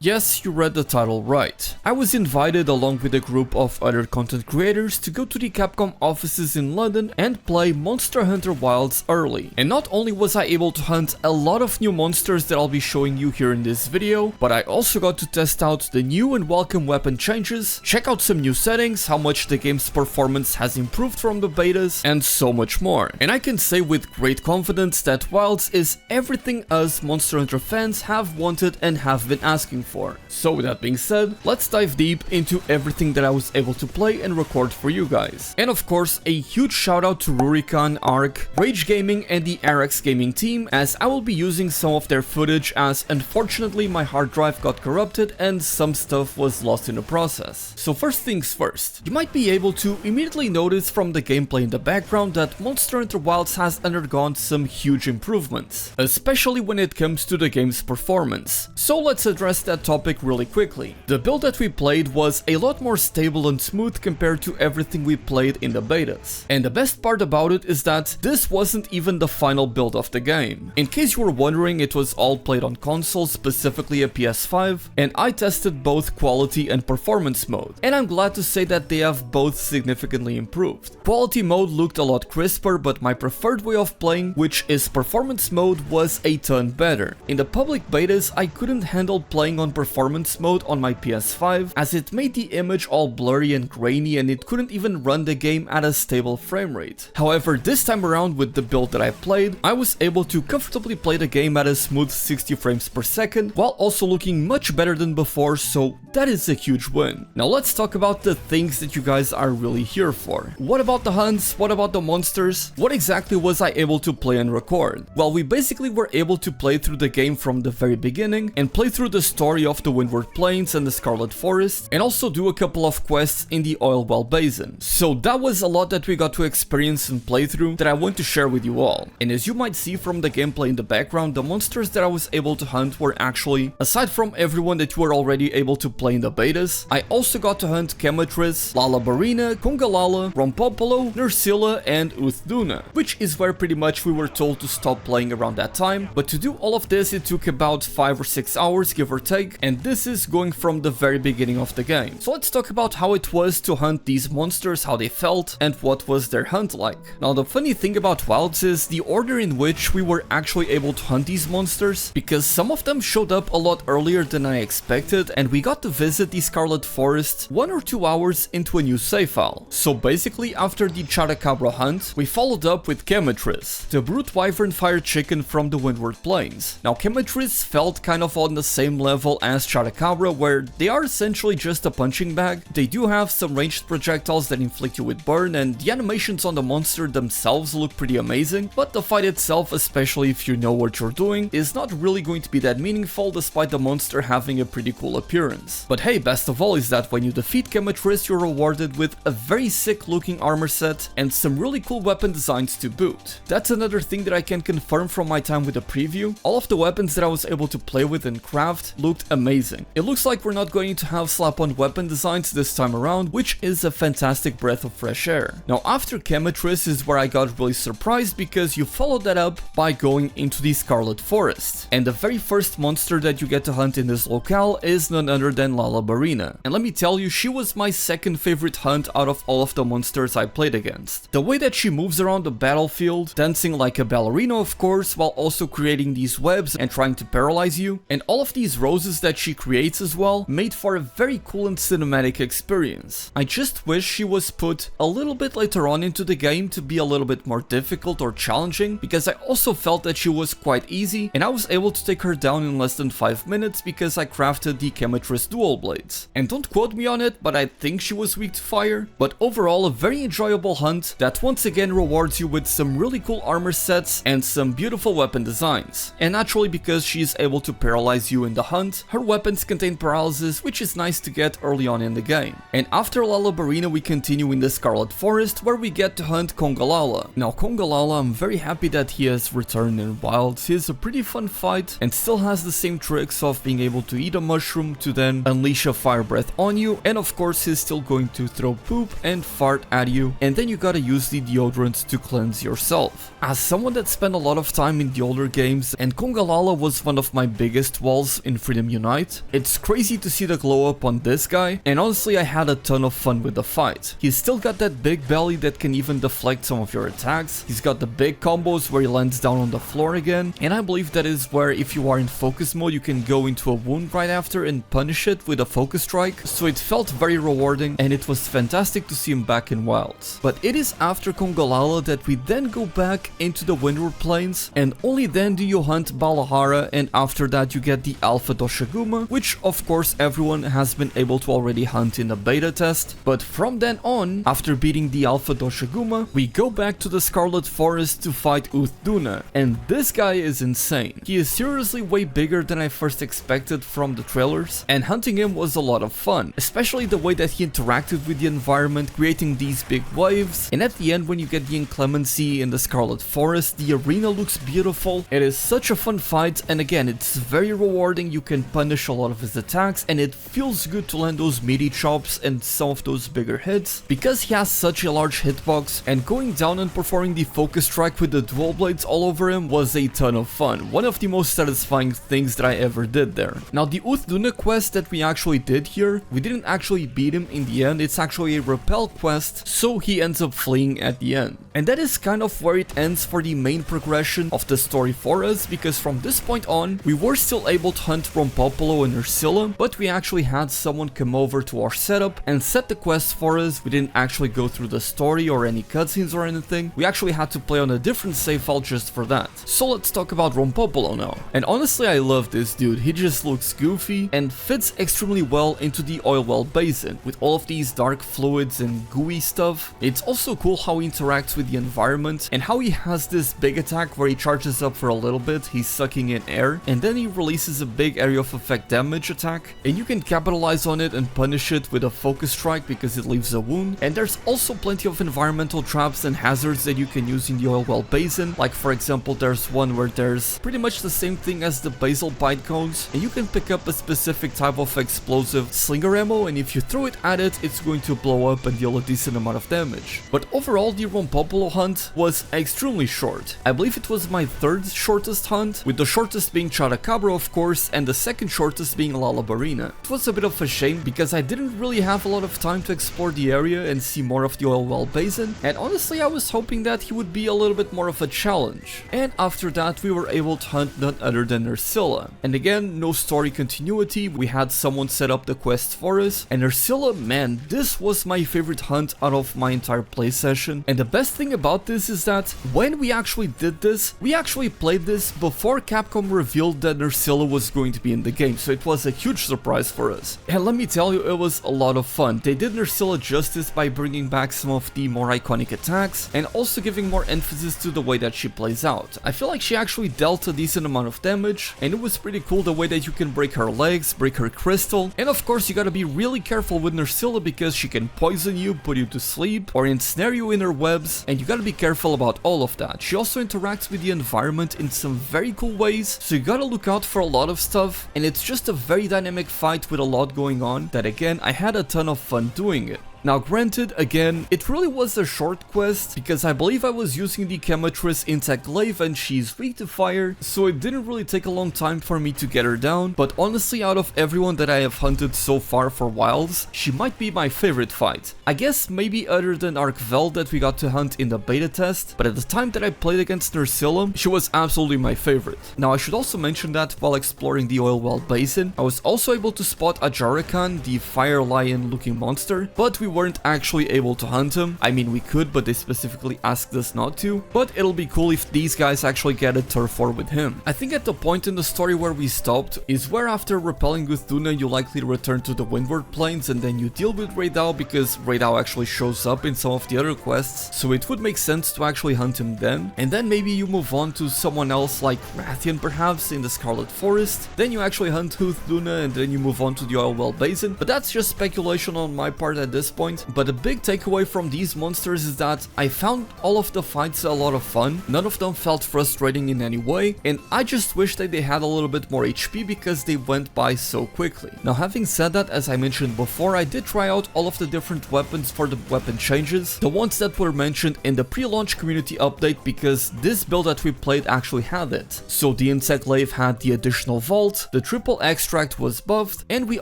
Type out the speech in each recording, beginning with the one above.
Yes, you read the title right. I was invited along with a group of other content creators to go to the Capcom offices in London and play Monster Hunter Wilds early. And not only was I able to hunt a lot of new monsters that I'll be showing you here in this video, but I also got to test out the new and welcome weapon changes, check out some new settings, how much the game's performance has improved from the betas, and so much more. And I can say with great confidence that Wilds is everything us Monster Hunter fans have wanted and have been asking for. So with that being said, let's dive deep into everything that I was able to play and record for you guys. And of course, a huge shout out to Rurikan, Ark, Rage Gaming and the RX Gaming team, as I will be using some of their footage, as unfortunately my hard drive got corrupted and some stuff was lost in the process. So first things first, you might be able to immediately notice from the gameplay in the background that Monster Hunter Wilds has undergone some huge improvements, especially when it comes to the game's performance. So let's address that topic really quickly. The build that we played was a lot more stable and smooth compared to everything we played in the betas. And the best part about it is that this wasn't even the final build of the game. In case you were wondering, it was all played on console, specifically a PS5, and I tested both quality and performance mode. And I'm glad to say that they have both significantly improved. Quality mode looked a lot crisper, but my preferred way of playing, which is performance mode, was a ton better. In the public betas, I couldn't handle playing on performance mode on my PS5, as it made the image all blurry and grainy and it couldn't even run the game at a stable frame rate. However, this time around with the build that I played, I was able to comfortably play the game at a smooth 60 frames per second, while also looking much better than before, so that is a huge win. Now let's talk about the things that you guys are really here for. What about the hunts? What about the monsters? What exactly was I able to play and record? Well, we basically were able to play through the game from the very beginning and play through the story of the Windward Plains and the Scarlet Forest, and also do a couple of quests in the Oil Well Basin. So that was a lot that we got to experience and play through that I want to share with you all. And as you might see from the gameplay in the background, the monsters that I was able to hunt were actually, aside from everyone that you were already able to play in the betas, I also got to hunt Quematrice, Lala, Barina, Congalala, Ropo, Nerscylla and Uth Duna, which is where pretty much we were told to stop playing around that time. But to do all of this, it took about 5 or 6 hours, give or take, and this is going from the very beginning of the game. So let's talk about how it was to hunt these monsters, how they felt, and what was their hunt like. Now the funny thing about Wilds is the order in which we were actually able to hunt these monsters, because some of them showed up a lot earlier than I expected, and we got to visit the Scarlet Forest 1 or 2 hours into a new save file. So basically, after the Characabra hunt, we followed up with Quematrice, the brute wyvern fire chicken from the Windward Plains. Now Quematrice felt kind of on the same level as Characabra, where they are essentially just a punching bag. They do have some ranged projectiles that inflict you with burn, and the animations on the monster themselves look pretty amazing, but the fight itself, especially if you know what you're doing, is not really going to be that meaningful, despite the monster having a pretty cool appearance. But hey, best of all is that when you defeat Quematrice, you're rewarded with a very sick looking armor set and some really cool weapon designs to boot. That's another thing that I can confirm from my time with the preview. All of the weapons that I was able to play with and craft looked amazing. It looks like we're not going to have slap-on weapon designs this time around, which is a fantastic breath of fresh air. Now after Quematrice is where I got really surprised, because you follow that up by going into the Scarlet Forest. And the very first monster that you get to hunt in this locale is none other than Lala Barina. And let me tell you, she was my second favorite hunt out of all of the monsters I played against. The way that she moves around the battlefield, dancing like a ballerina of course, while also creating these webs and trying to paralyze you, and all of these roses that she creates as well, made for a very cool and cinematic experience. I just wish she was put a little bit later on into the game to be a little bit more difficult or challenging, because I also felt that she was quite easy and I was able to take her down in less than 5 minutes because I crafted the Quematrice dual blades. And don't quote me on it, but I think she was weak to fire. But overall, a very enjoyable hunt that once again rewards you with some really cool armor sets and some beautiful weapon designs. And naturally, because she is able to paralyze you in the hunt, her weapons contain paralysis, which is nice to get early on in the game. And after Lala Barina, we continue in the Scarlet Forest, where we get to hunt Congalala. Now Congalala, I'm very happy that he has returned in Wilds. He is a pretty fun fight and still has the same tricks of being able to eat a mushroom to then unleash a fire breath on you, and of course he's still going to throw poop and fart at you, and then you gotta use the deodorant to cleanse yourself. As someone that spent a lot of time in the older games, and Congalala was one of my biggest walls in Freedom unite. It's crazy to see the glow up on this guy, and honestly I had a ton of fun with the fight. He's still got that big belly that can even deflect some of your attacks. He's got the big combos where he lands down on the floor again, and I believe that is where if you are in focus mode you can go into a wound right after and punish it with a focus strike, so it felt very rewarding and it was fantastic to see him back in Wilds. But it is after Congalala that we then go back into the Windward Plains, and only then do you hunt Balahara, and after that you get the Alpha Doshiguma, which of course everyone has been able to already hunt in the beta test. But from then on, after beating the Alpha Doshiguma, we go back to the Scarlet Forest to fight Uth Duna, and this guy is insane. He is seriously way bigger than I first expected from the trailers, and hunting him was a lot of fun, especially the way that he interacted with the environment, creating these big waves, and at the end when you get the inclemency in the Scarlet Forest, the arena looks beautiful. It is such a fun fight, and again it's very rewarding. You can punish a lot of his attacks and it feels good to land those meaty chops and some of those bigger hits because he has such a large hitbox, and going down and performing the focus strike with the dual blades all over him was a ton of fun. One of the most satisfying things that I ever did there. Now the Uth Duna quest that we actually did here, we didn't actually beat him in the end. It's actually a repel quest, so he ends up fleeing at the end. And that is kind of where it ends for the main progression of the story for us, because from this point on, we were still able to hunt Rompopolo and Nerscylla, but we actually had someone come over to our setup and set the quest for us. We didn't actually go through the story or any cutscenes or anything. We actually had to play on a different save file just for that. So let's talk about Rompopolo now. And honestly, I love this dude. He just looks goofy and fits extremely well into the oil well basin with all of these dark fluids and gooey stuff. It's also cool how he interacts with the environment and how he has this big attack where he charges up for a little bit, he's sucking in air, and then he releases a big area of effect damage attack, and you can capitalize on it and punish it with a focus strike because it leaves a wound. And there's also plenty of environmental traps and hazards that you can use in the oil well basin, like for example there's one where there's pretty much the same thing as the basal bite cones, and you can pick up a specific type of explosive slinger ammo, and if you throw it at it, it's going to blow up and deal a decent amount of damage. But overall the Rompopolo hunt was extremely short. I believe it was my third shortest hunt, with the shortest being Chadacabra of course, and the second shortest being Lala Barina. It was a bit of a shame because I didn't really have a lot of time to explore the area and see more of the oil well basin, and honestly I was hoping that he would be a little bit more of a challenge. And after that we were able to hunt none other than Nerscylla. And again, no story continuity, we had someone set up the quest for us, and Nerscylla, man, this was my favorite hunt out of my entire play session. And the best thing about this is that when we actually did this, we actually played this before Capcom revealed that Nerscylla was going to be in the game, so it was a huge surprise for us. And let me tell you, it was a lot of fun. They did Nerscylla justice by bringing back some of the more iconic attacks and also giving more emphasis to the way that she plays out. I feel like she actually dealt a decent amount of damage, and it was pretty cool the way that you can break her legs, break her crystal, and of course you gotta be really careful with Nerscylla because she can poison you, put you to sleep, or ensnare you in her webs, and you gotta be careful about all of that. She also interacts with the environment in some very cool ways, so you gotta look out for a lot of stuff, and it's just a very dynamic fight with a lot going on that again, I had a ton of fun doing it. Now granted, again, it really was a short quest because I believe I was using the Quematrice Intact Glaive and she's weak to fire, so it didn't really take a long time for me to get her down, but honestly out of everyone that I have hunted so far for Wilds, she might be my favorite fight. I guess maybe other than Arkvel that we got to hunt in the beta test, but at the time that I played against Nerscylla, she was absolutely my favorite. Now I should also mention that while exploring the oil well basin, I was also able to spot a Jarakan, the fire lion looking monster, but we weren't actually able to hunt him. I mean, we could, but they specifically asked us not to. But it'll be cool if these guys actually get a turf war with him. I think at the point in the story where we stopped is where after Repelling Uth Duna you likely return to the Windward Plains and then you deal with Raidao because Raidao actually shows up in some of the other quests, so it would make sense to actually hunt him then. And then maybe you move on to someone else like Rathian perhaps in the Scarlet Forest, then you actually hunt Uth Duna and then you move on to the oil well basin. But that's just speculation on my part at this point. point, but a big takeaway from these monsters is that I found all of the fights a lot of fun, none of them felt frustrating in any way, and I just wish that they had a little bit more HP because they went by so quickly. Now having said that, as I mentioned before, I did try out all of the different weapons for the weapon changes, the ones that were mentioned in the pre-launch community update, because this build that we played actually had it. So the Insect Glaive had the additional vault, the triple extract was buffed, and we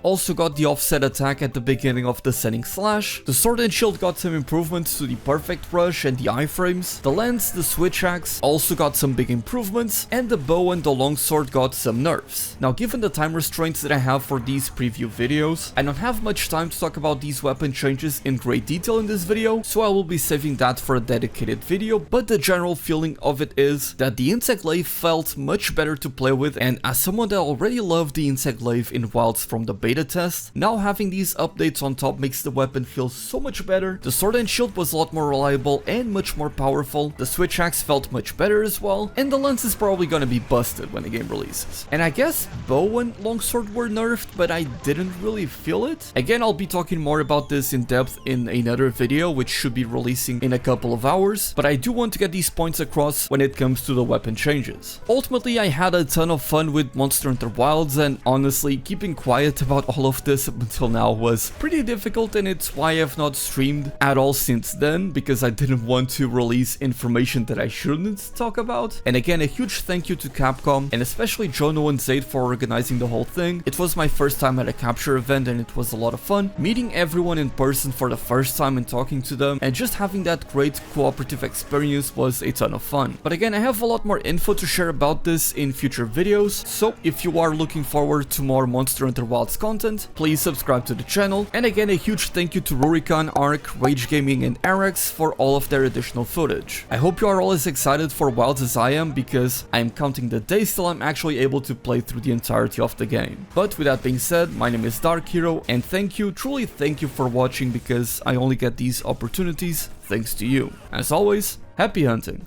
also got the offset attack at the beginning of the setting slash. The sword and shield got some improvements to the perfect rush and the iframes, the lance, the switch axe also got some big improvements, and the bow and the longsword got some nerfs. Now given the time restraints that I have for these preview videos, I don't have much time to talk about these weapon changes in great detail in this video, so I will be saving that for a dedicated video, but the general feeling of it is that the Insect Glaive felt much better to play with, and as someone that already loved the Insect Glaive in Wilds from the beta test, now having these updates on top makes the weapon feel so much better. The sword and shield was a lot more reliable and much more powerful, the switch axe felt much better as well, and the lens is probably gonna be busted when the game releases. And I guess bow and longsword were nerfed, but I didn't really feel it. Again, I'll be talking more about this in depth in another video, which should be releasing in a couple of hours, but I do want to get these points across when it comes to the weapon changes. Ultimately, I had a ton of fun with Monster Hunter Wilds, and honestly, keeping quiet about all of this up until now was pretty difficult, and it's why I've not streamed at all since then, because I didn't want to release information that I shouldn't talk about. And again, a huge thank you to Capcom, and especially Jono and Zaid for organizing the whole thing. It was my first time at a capture event, and it was a lot of fun. Meeting everyone in person for the first time and talking to them, and just having that great cooperative experience was a ton of fun. But again, I have a lot more info to share about this in future videos, so if you are looking forward to more Monster Hunter Wilds content, please subscribe to the channel. And again, a huge thank you to Rurikan, Ark, Rage Gaming and Arax for all of their additional footage. I hope you are all as excited for Wilds as I am, because I am counting the days till I'm actually able to play through the entirety of the game. But with that being said, my name is Dark Hero, and thank you, truly thank you for watching, because I only get these opportunities thanks to you. As always, happy hunting!